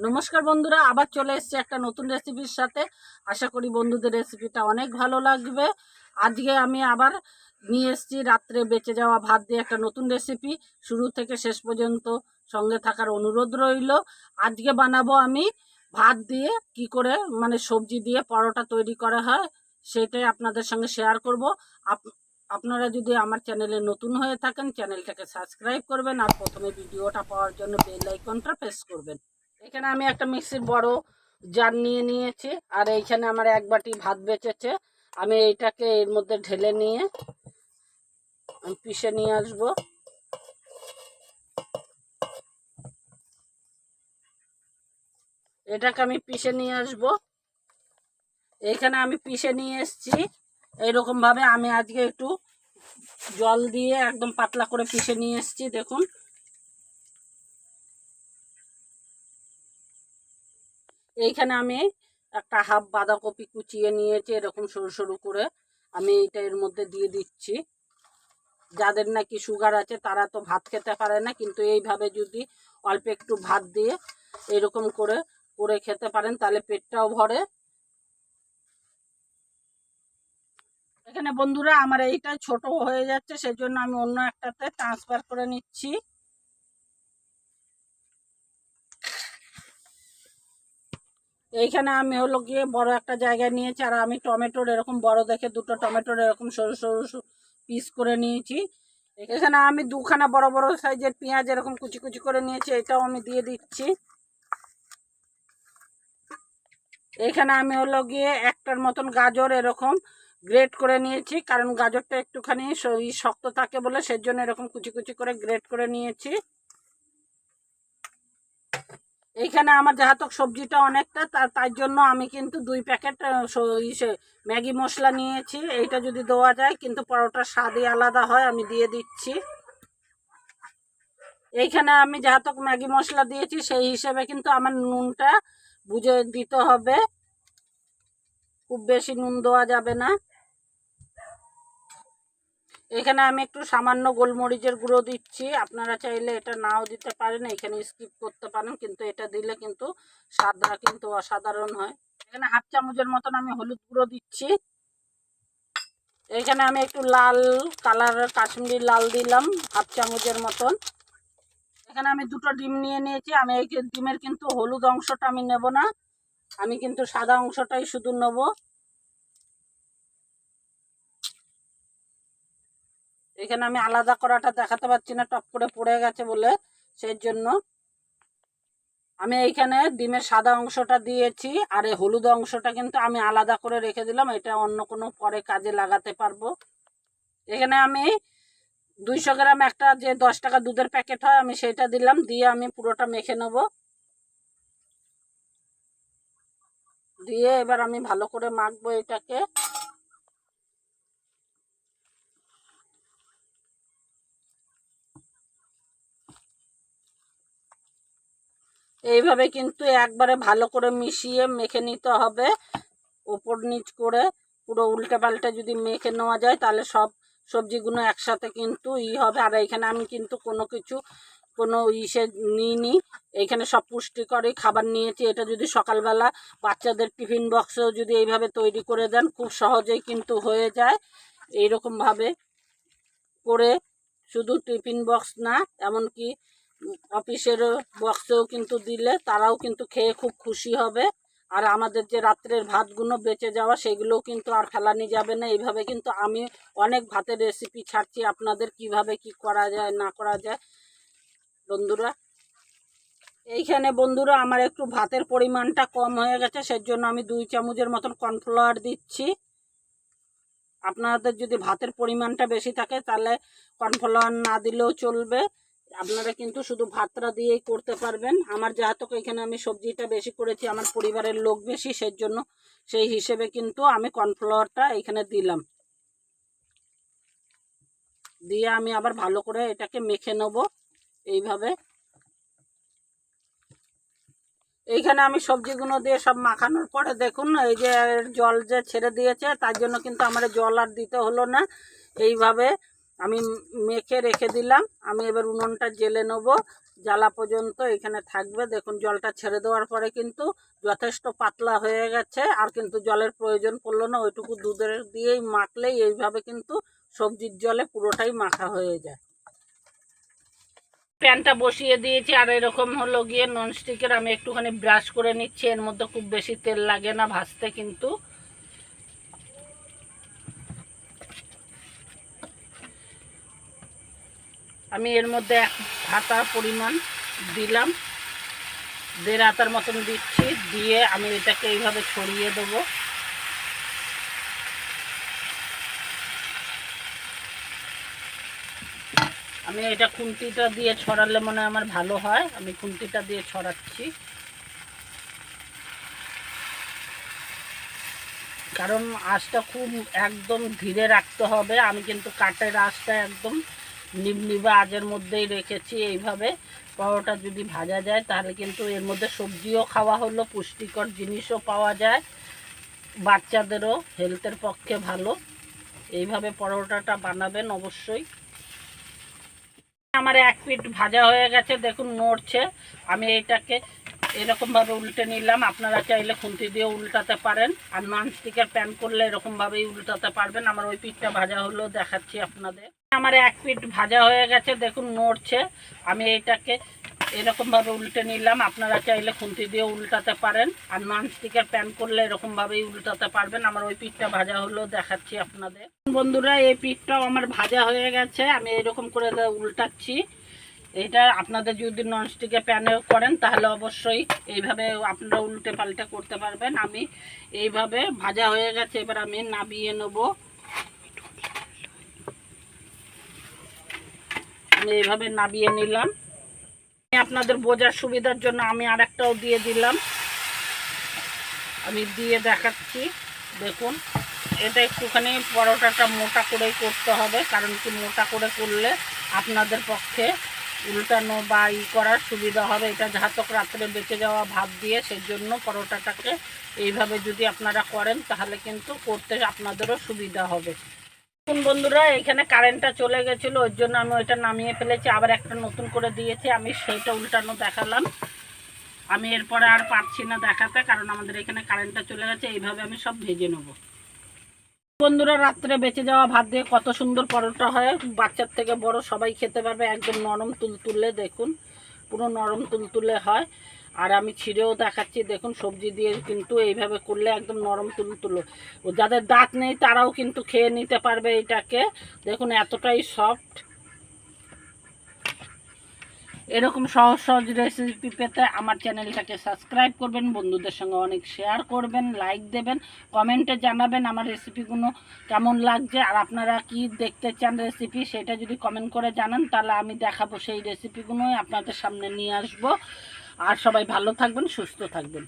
নমস্কার বন্ধুরা, আবার চলে এসেছি একটা নতুন রেসিপির সাথে। আশা করি বন্ধুদের রেসিপিটা অনেক ভালো লাগবে। আজকে আমি আবার নিয়ে এসেছি রাত্রে বেঁচে যাওয়া ভাত দিয়ে একটা নতুন রেসিপি। শুরু থেকে শেষ পর্যন্ত সঙ্গে থাকার অনুরোধ রইল। আজকে বানাবো আমি ভাত দিয়ে কি করে সবজি দিয়ে পরোটা তৈরি করা হয়, সেটাই আপনাদের সঙ্গে শেয়ার করব। আপনারা যদি আমার চ্যানেলে নতুন হয়ে থাকেন, চ্যানেলটাকে সাবস্ক্রাইব করবেন আর প্রথমে ভিডিওটা পাওয়ার জন্য বেল আইকনটা প্রেস করবেন। এখানে আমি একটা মিক্সির বড় জার নিয়ে নিয়েছি, আর এইখানে আমার এক বাটি ভাত বেঁচেছে। আমি এইটাকে এর মধ্যে ঢেলে নিয়ে আমি পিষে নিয়ে আসব। এটাকে আমি পিষে নিয়ে আসব। এইখানে আমি পিষে নিয়ে এসেছি। এইরকম ভাবে আমি আজকে একটু জল দিয়ে একদম পাতলা করে পিষে নিয়ে এসেছি। দেখুন, এইখানে আমি একটা হাফ বাঁধাকপি কুচিয়ে নিয়েছি এরকম সরু সরু করে। আমি এইটা এর মধ্যে দিয়ে দিচ্ছি। যাদের নাকি সুগার আছে তারা তো ভাত খেতে পারে না, কিন্তু এইভাবে যদি অল্প একটু ভাত দিয়ে এরকম করে করে খেতে পারেন তাহলে পেটটাও ভরে। এখানে বন্ধুরা আমার এইটা ছোট হয়ে যাচ্ছে, সেজন্য আমি অন্য একটাতে ট্রান্সফার করে নিচ্ছি। এইখানে আমি হলো গিয়ে বড় একটা জায়গায় নিয়েছি, আর আমি টমেটোর এরকম বড় দেখে দুটো টমেটোর এরকম সরু সরু পিস করে নিয়েছি। এখানে আমি দুখানা বড় বড় সাইজের পেঁয়াজ এরকম কুচি কুচি করে নিয়েছি, এটাও আমি দিয়ে দিচ্ছি। এখানে আমি হলো গিয়ে একটার মতন গাজর এরকম গ্রেট করে নিয়েছি, কারণ গাজরটা একটুখানি শক্ত থাকে বলে সেজন্য এরকম কুচি কুচি করে গ্রেট করে নিয়েছি। এইখানে আমার যাহাতক সবজিটা অনেকটা, তার জন্য আমি কিন্তু 2 প্যাকেট ম্যাগি মশলা নিয়েছি। এইটা যদি দেওয়া যায় কিন্তু পরোটার স্বাদই আলাদা হয়, আমি দিয়ে দিচ্ছি। এইখানে আমি যাহাতক ম্যাগি মশলা দিয়েছি সেই হিসেবে কিন্তু আমার নুনটা বুঝে দিতে হবে, খুব বেশি নুন দেওয়া যাবে না। এখানে আমি একটু সামান্য গোলমরিচের গুঁড়ো দিচ্ছি। আপনারা চাইলে এটা নাও দিতে পারেন, এখানে স্কিপ করতে পারেন, কিন্তু এটা দিলে কিন্তু স্বাদটা কিন্তু অসাধারণ হয়। এখানে হাফ চামচের মতন আমি হলুদ গুঁড়ো দিচ্ছি। এখানে আমি একটু লাল কালারের কাশ্মীরি লাল দিলাম হাফ চামচের মতন। এখানে আমি 2টো ডিম নিয়ে নিয়েছি। আমি এই ডিমের কিন্তু হলুদ অংশটা আমি নেব না, আমি কিন্তু সাদা অংশটাই শুধু নেব। এখানে আমি আলাদা করাটা দেখাতে পারছি না, টপ করে পড়ে গেছে বলে, সেই জন্য আমি এইখানে ডিমের সাদা অংশটা দিয়েছি, আর এই হলুদ অংশটা কিন্তু আমি আলাদা করে রেখে দিলাম, এটা অন্য কোনো পরে কাজে লাগাতে পারবো। এখানে আমি 200 গ্রাম একটা যে 10 টাকা দুধের প্যাকেট হয় আমি সেটা দিলাম, দিয়ে আমি পুরোটা মেখে নেব। দিয়ে এবার আমি ভালো করে মাখবো এটাকে। এইভাবে কিন্তু একবারে ভালো করে মিশিয়ে মেখে নিতে হবে, ওপর নিচ করে পুরো উল্টে পাল্টে যদি মেখে নেওয়া যায় তাহলে সব সবজিগুলো একসাথে কিন্তু হবে। আর এখানে আমি কিন্তু কোনো ইসে নিইনি, এইখানে সব পুষ্টিকরই খাবার নিয়েছি। এটা যদি সকালবেলা বাচ্চাদের টিফিন বক্সেও যদি এইভাবে তৈরি করে দেন খুব সহজেই কিন্তু হয়ে যায়। এইরকমভাবে করে শুধু টিফিন বক্স না, এমনকি অফিসের বক্সেও কিন্তু দিলে তারাও কিন্তু খেয়ে খুব খুশি হবে। আর আমাদের যে রাত্রের ভাতগুলো বেঁচে যাওয়া সেগুলোও কিন্তু আর ফেলানি যাবে না। এইভাবে কিন্তু আমি অনেক ভাতের রেসিপি ছাড়ছি আপনাদের, কিভাবে কি করা যায় না করা যায় বন্ধুরা। এইখানে বন্ধুরা আমার একটু ভাতের পরিমাণটা কম হয়ে গেছে, সেজন্য আমি 2 চামচের মতন কর্নফ্লাওয়ার দিচ্ছি। আপনাদের যদি ভাতের পরিমাণটা বেশি থাকে তাহলে কর্নফ্লাওয়ার না দিলেও চলবে, আপনারা কিন্তু শুধু ভাতটা দিয়েই করতে পারবেন। আমার যেহেতু এখানে আমি সবজিটা বেশি করেছি, আমার পরিবারের লোক বেশি, সেজন্য সেই হিসেবে কিন্তু আমি কর্নফ্লাওয়ারটা এখানে দিলাম। দিয়ে আমি আবার ভালো করে এটাকে মেখে নেব এইভাবে। এইখানে আমি সবজিগুলো দিয়ে সব মাখানোর পরে দেখুন এই যে জল যে ছেড়ে দিয়েছে, তার জন্য কিন্তু আমার জল আর দিতে হলো না। এইভাবে আমি মেখে রেখে দিলাম। আমি এবার উনুনটা জ্বেলে নেব। জ্বালা পর্যন্ত এখানে থাকবে। দেখুন জলটা ছেড়ে দেওয়ার পরে কিন্তু যথেষ্ট পাতলা হয়ে গেছে, আর কিন্তু জলের প্রয়োজন পড়লো না। ওইটুকু দুধের দিয়েই মাখলেই এইভাবে কিন্তু সবজির জলে পুরোটাই মাখা হয়ে যায়। প্যানটা বসিয়ে দিয়েছি, আর এরকম হলো গিয়ে ননস্টিকের আমি একটুখানি ব্রাশ করে নিচ্ছি। এর মধ্যে খুব বেশি তেল লাগে না ভাজতে কিন্তু। আমি এর মধ্যে 1 হাতা পরিমাণ দিলাম, 1.5 হাতার মতন দিচ্ছি, দিয়ে আমি এটাকে এইভাবে ছড়িয়ে দেবো। আমি এটা খুন্তিটা দিয়ে ছড়ালে মনে হয় আমার ভালো হয়, আমি খুন্তিটা দিয়ে ছড়াচ্ছি। কারণ আঁচটা খুব একদম ধীরে রাখতে হবে। আমি কিন্তু কাঠের আঁচটা একদম নিভনিভে আঁচের মধ্যেই রেখেছি। এইভাবে পরোটা যদি ভাজা যায় তাহলে কিন্তু এর মধ্যে সবজিও খাওয়া হলো, পুষ্টিকর জিনিসও পাওয়া যায়, বাচ্চাদেরও হেলথের পক্ষে ভালো। এইভাবে পরোটাটা বানাবেন অবশ্যই। আমার 1 পিঠ ভাজা হয়ে গেছে, দেখুন নড়ছে। আমি এটাকে এরকমভাবে উল্টে নিলাম। আপনারা চাইলে খুন্তি দিয়ে উল্টাতে পারেন, আর ননস্টিকের প্যান করলে এরকমভাবেই উল্টাতে পারবেন। আমার ওই পিঠটা ভাজা হলো, দেখাচ্ছি আপনাদের। আমার 1 পিঠ ভাজা হয়ে গেছে, দেখুন নড়ছে। আমি এটাকে এরকমভাবে উল্টে নিলাম। আপনারা চাইলে খুন্তি দিয়ে উল্টাতে পারেন, আর ননস্টিকের প্যান করলে এরকমভাবেই উল্টাতে পারবেন। আমার ওই পিঠটা ভাজা হলো, দেখাচ্ছি আপনাদের। বন্ধুরা এই পিঠটাও আমার ভাজা হয়ে গেছে, আমি এরকম করে উল্টাচ্ছি। এটা আপনাদের যদি ননস্টিকের প্যানে করেন তাহলে অবশ্যই এইভাবে আপনারা উল্টে পাল্টে করতে পারবেন। আমি এইভাবে ভাজা হয়ে গেছে, এবার আমি নামিয়ে নেব। আমি এইভাবে নামিয়ে নিলাম। আপনাদের বোঝার সুবিধার জন্য আমি আরেকটাও দিয়ে দিলাম, আমি দিয়ে দেখাচ্ছি। দেখুন এটা একটুখানি পরোটাটা মোটা করেই করতে হবে, কারণ কি মোটা করে করলে আপনাদের পক্ষে উল্টানো বা করার সুবিধা হবে। এটা ঝাতক রাত্রে বেঁচে যাওয়া ভাত দিয়ে, সেজন্য পরোটাটাকে এইভাবে যদি আপনারা করেন তাহলে কিন্তু করতে আপনাদেরও সুবিধা হবে। দেখুন বন্ধুরা এখানে কারেন্টটা চলে গেছিলো, ওই জন্য আমি ওইটা নামিয়ে ফেলেছি, আবার একটা নতুন করে দিয়েছি। আমি সেইটা উল্টানো দেখালাম। আমি এরপরে আর পারছি না দেখাতে, কারণ আমাদের এখানে কারেন্টটা চলে গেছে। এইভাবে আমি সব ভেজে নেব। বন্ধুরা রাত্রে বেঁচে যাওয়া ভাত দিয়ে কত সুন্দর পরোটা হয়, বাচ্চার থেকে বড় সবাই খেতে পারবে। একদম নরম তুলতুলে, দেখুন পুরো নরম তুলতুলে হয়। আর আমি ছিঁড়েও দেখাচ্ছি, দেখুন সবজি দিয়ে কিন্তু এইভাবে করলে একদম নরম তুলতুলো। ও যাদের দাঁত নেই তারাও কিন্তু খেয়ে নিতে পারবে এটাকে। দেখুন এতটাই সফট। এরকম সহজ সহজ রেসিপি পেতে আমার চ্যানেলটাকে সাবস্ক্রাইব করবেন, বন্ধুদের সঙ্গে অনেক শেয়ার করবেন, লাইক দেবেন, কমেন্টে জানাবেন আমার রেসিপিগুলো কেমন লাগছে, আর আপনারা কি দেখতে চান রেসিপি সেটা যদি কমেন্ট করে জানান তাহলে আমি দেখাবো সেই রেসিপিগুলোই আপনাদের সামনে নিয়ে আসবো। আর সবাই ভালো থাকবেন, সুস্থ থাকবেন।